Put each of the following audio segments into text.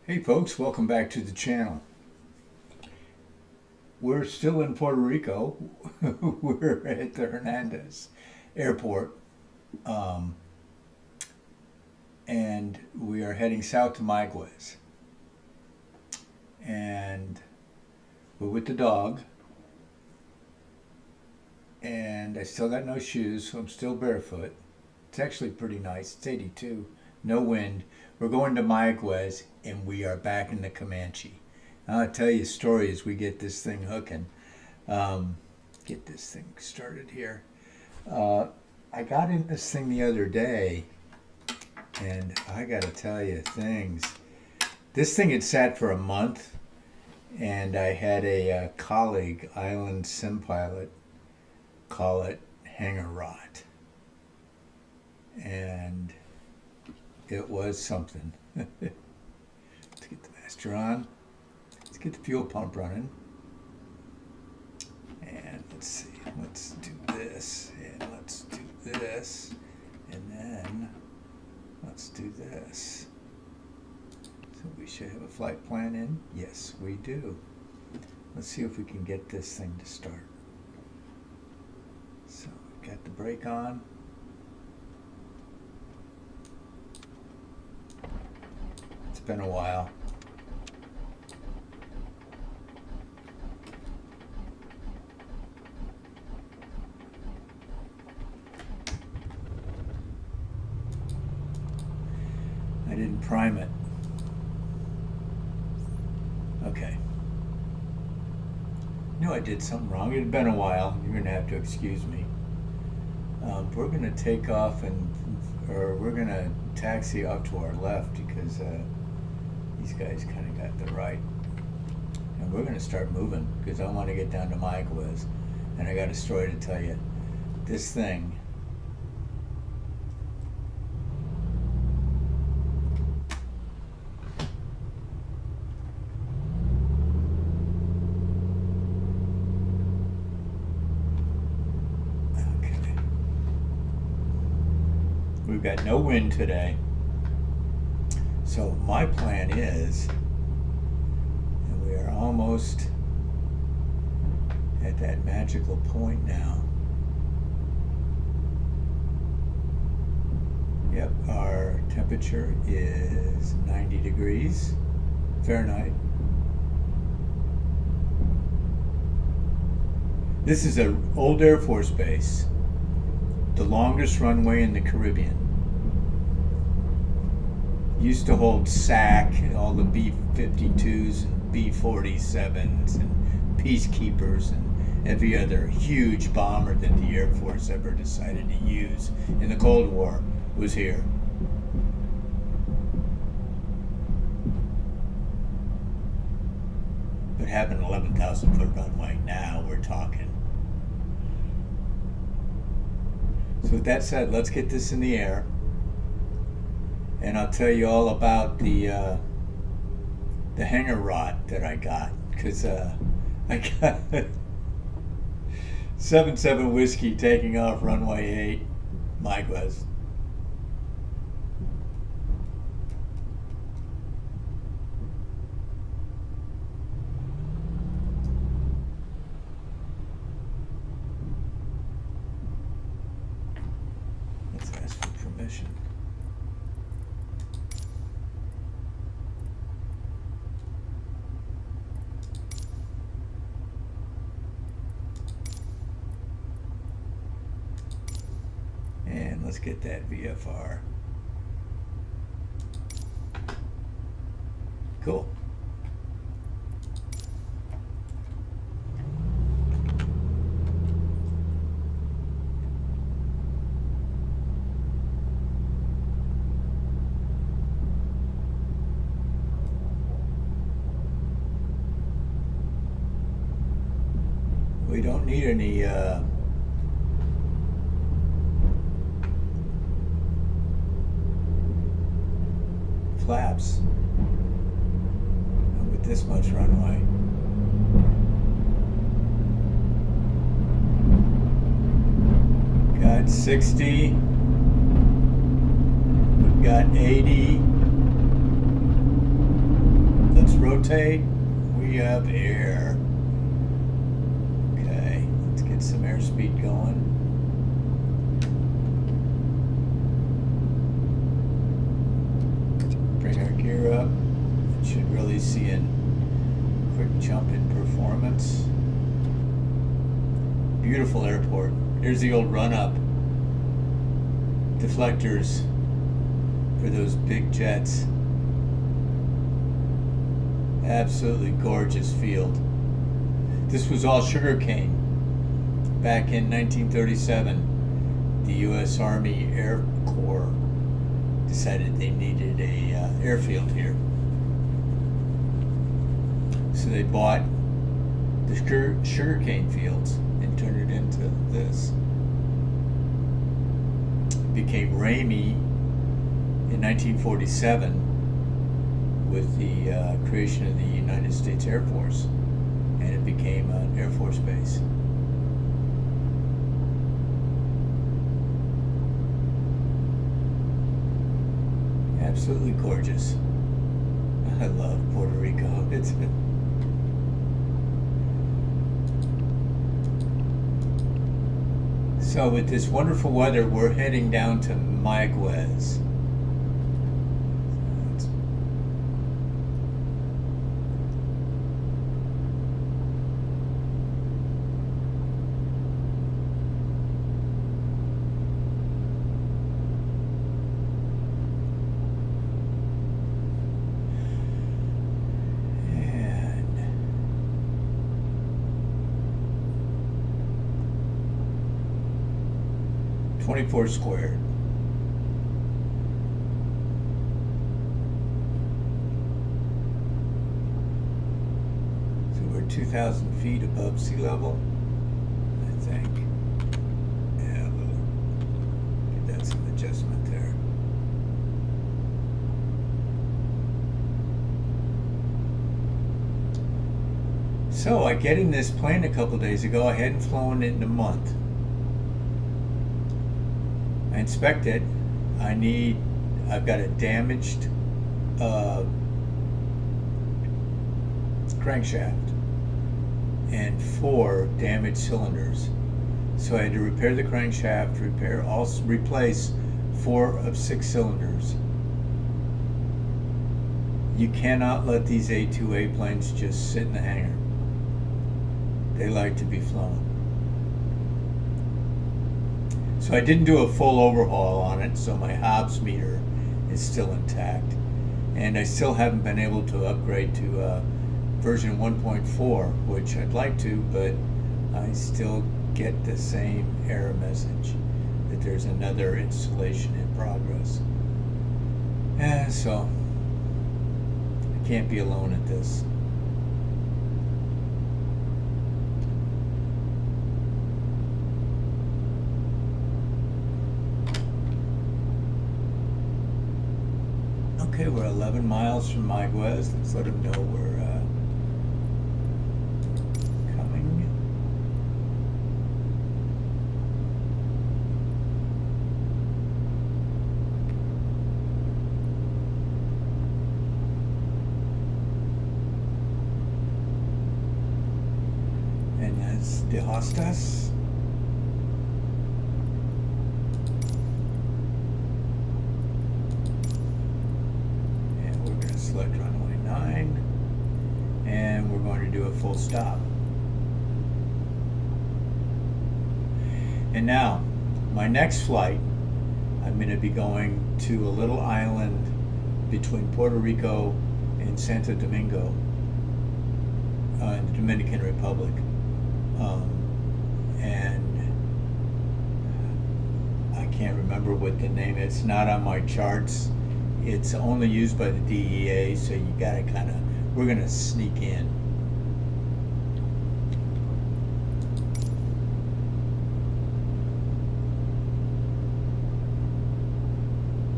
Hey folks, welcome back to the channel. We're still in Puerto Rico. We're at the Hernandez airport, um, and we are heading south to Mayaguez. And we're with the dog, and I still got no shoes, so I'm still barefoot. It's actually pretty nice. It's 82, no wind. We're going to Mayaguez, and we are back in the Comanche. I'll tell you a story as we get this thing hooking. Get this thing started here. I got in this thing the other day, and I got to tell you things. This thing had sat for a month, and I had a colleague, island sim pilot, call it hanger rot. And it was something. Let's get the master on. Let's get the fuel pump running. And let's see. Let's do this. And let's do this. And then let's do this. So we should have a flight plan in. Yes, we do. Let's see if we can get this thing to start. So we've got the brake on. It's been a while. I didn't prime it. Okay. I did something wrong. It had been a while. You're going to have to excuse me. We're going to take off or we're going to taxi off to our left because these guys kind of got the right. And we're going to start moving because I want to get down to Mayaguez. And I got a story to tell you. This thing. We've got no wind today. So my plan is, and we are almost at that magical point now. Yep, our temperature is 90 degrees Fahrenheit. This is an old Air Force base, the longest runway in the Caribbean. Used to hold SAC and all the B-52s and B-47s and Peacekeepers and every other huge bomber that the Air Force ever decided to use in the Cold War was here. But having an 11,000 foot runway, now we're talking. So with that said, let's get this in the air. And I'll tell you all about the hanger rot that I got, because I got 77 whiskey taking off runway 8, Mayaguez. Let's ask for permission. And let's get that VFR. Cool. We don't need any flaps with this much runway. Got 60, we've got 80, rotate, we have air. Okay, let's get some airspeed going. Bring our gear up. It should really see a quick jump in performance. Beautiful airport. Here's the old run-up deflectors for those big jets. Absolutely gorgeous field. This was all sugarcane. Back in 1937, the U.S. Army Air Corps decided they needed a airfield here. So they bought the sugarcane fields and turned it into this. It became Ramey in 1947 with the creation of the United States Air Force, and it became an Air Force base. Absolutely gorgeous. I love Puerto Rico. So with this wonderful weather, we're heading down to Mayaguez. 24 squared. So we're 2,000 feet above sea level, I think. Yeah, we'll get that some adjustment there. So I get in this plane a couple days ago. I hadn't flown it in a month. I inspect it. I've got a damaged crankshaft and 4 damaged cylinders. So I had to repair the crankshaft, replace 4 of 6 cylinders. You cannot let these A2A planes just sit in the hangar. They like to be flown. So I didn't do a full overhaul on it, so my Hobbs meter is still intact. And I still haven't been able to upgrade to version 1.4, which I'd like to, but I still get the same error message that there's another installation in progress. And so I can't be alone at this. Okay, we're 11 miles from Mayaguez. Let's let them know we're coming. And that's De Hostas. Select runway 9, and we're going to do a full stop. And now, my next flight, I'm going to be going to a little island between Puerto Rico and Santo Domingo in the Dominican Republic. And I can't remember what the name is. It's not on my charts. It's only used by the DEA, so you gotta we're gonna sneak in.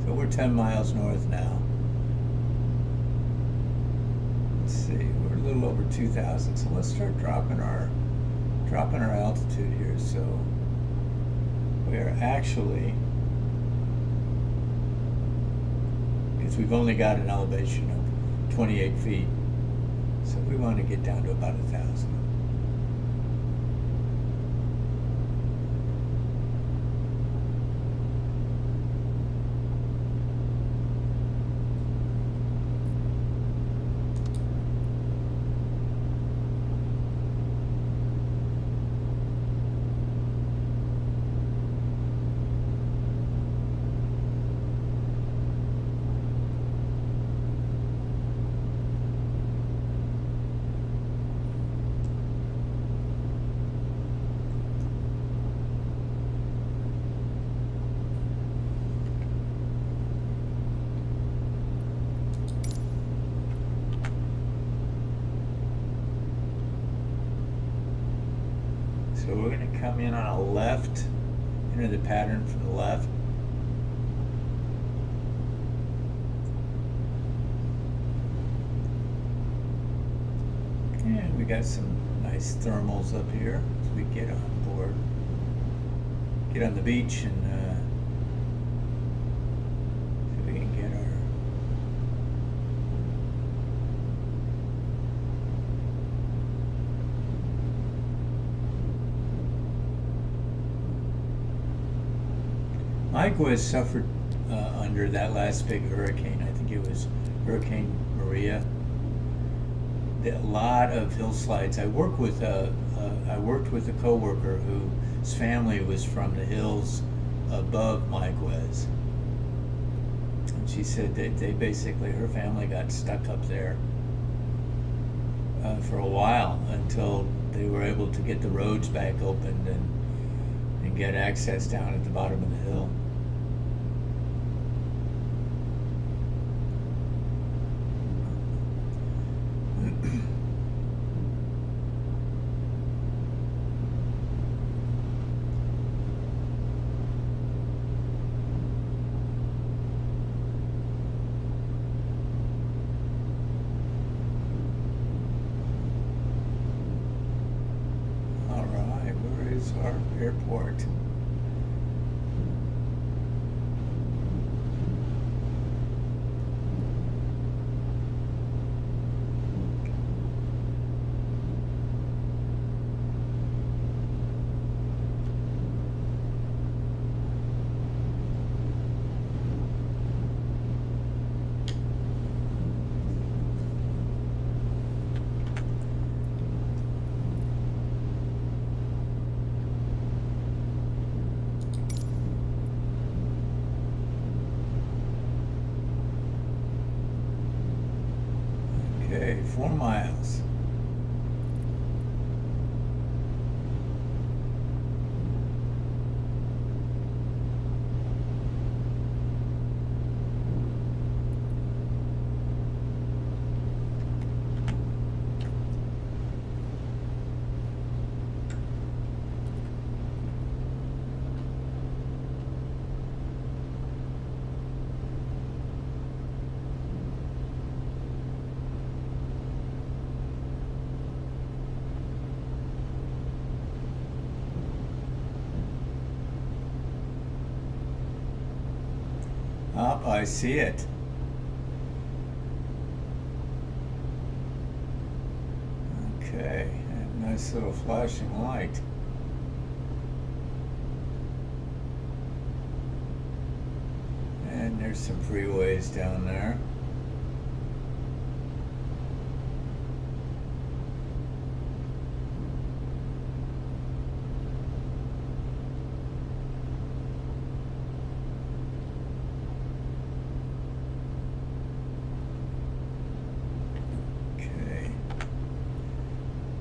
So we're 10 miles north now. Let's see, we're a little over 2,000, so let's start dropping our altitude here. So we are actually, because we've only got an elevation of 28 feet. So we want to get down to about 1,000. So we're going to come in on a left, enter the pattern from the left. And we got some nice thermals up here as we get on board. Get on the beach and see if we can get our Mayaguez suffered under that last big hurricane. I think it was Hurricane Maria. A lot of hillslides. I worked with a coworker whose family was from the hills above Mayaguez, and she said that they basically, her family got stuck up there for a while until they were able to get the roads back opened and get access down at the bottom of the hill. Our airport. Okay, 4 miles. Oh, I see it. Okay, nice little flashing light. And there's some freeways down there.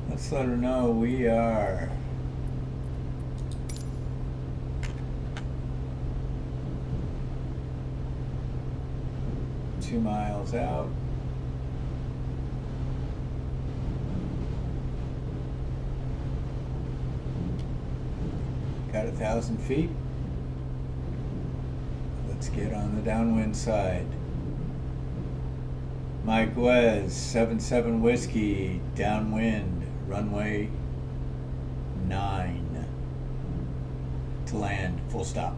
Let's let her know we are two miles out. Got 1,000 feet. Let's get on the downwind side. Mayaguez, 77 Whiskey, downwind, runway 9 to land, full stop.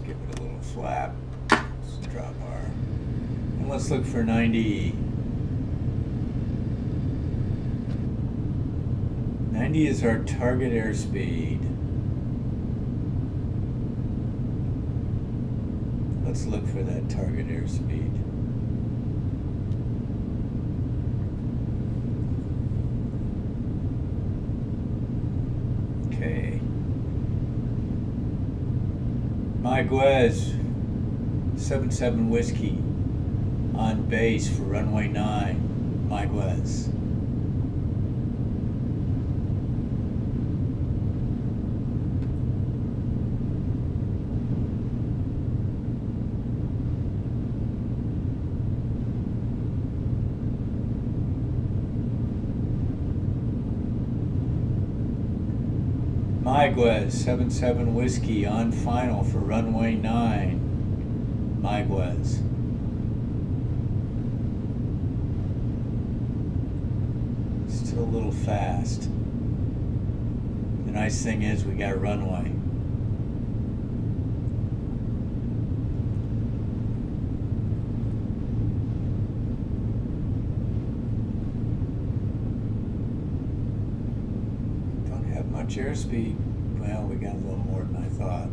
give it a little flap. Let's drop our, and let's look for 90. 90 is our target airspeed. Let's look for that target airspeed. Okay. Mayaguez, 77 Whiskey, on base for runway 9, Mayaguez. Mayaguez, 77 Whiskey, on final for runway 9, Mayaguez. Still a little fast. The nice thing is we got runway. Much airspeed. Well, we got a little more than I thought.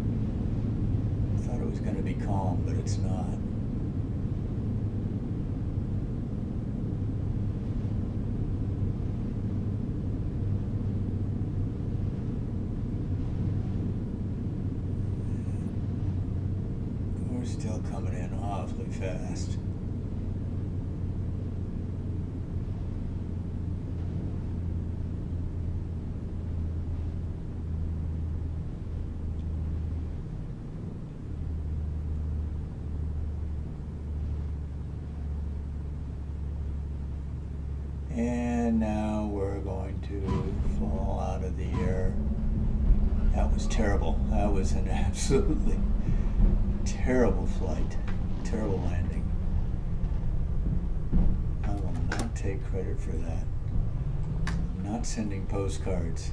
I thought it was going to be calm, but it's not. We're still coming in awfully fast. And now we're going to fall out of the air. That was terrible. That was an absolutely terrible flight. Terrible landing. I will not take credit for that. I'm not sending postcards.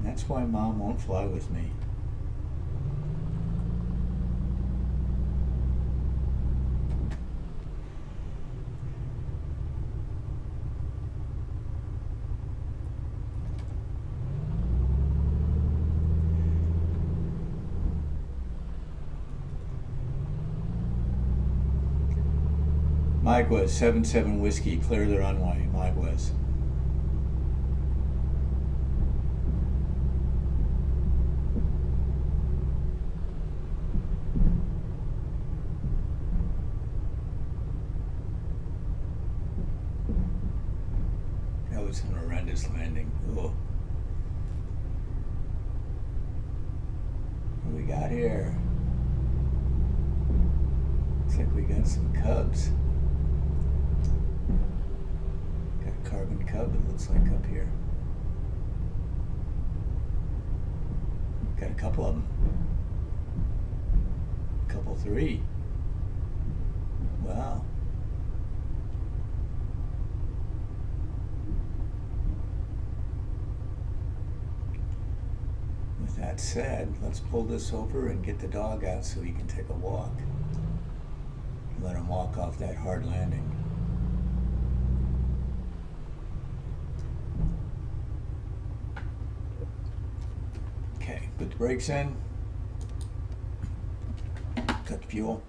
That's why Mom won't fly with me. Mayaguez, 77 Whiskey, clear the runway, Mayaguez. That was an horrendous landing. Oh. What do we got here? Looks like we got some cubs. Carbon cub, it looks like up here. Got a couple of them. Couple, 3. Wow. With that said, let's pull this over and get the dog out so he can take a walk. Let him walk off that hard landing. Put the brakes in, cut the fuel.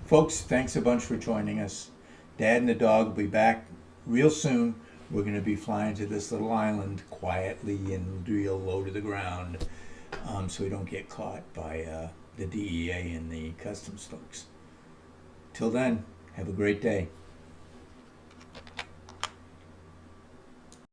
Folks, thanks a bunch for joining us. Dad and the dog will be back real soon. We're going to be flying to this little island quietly and real low to the ground so we don't get caught by the DEA and the customs folks. Till then, have a great day.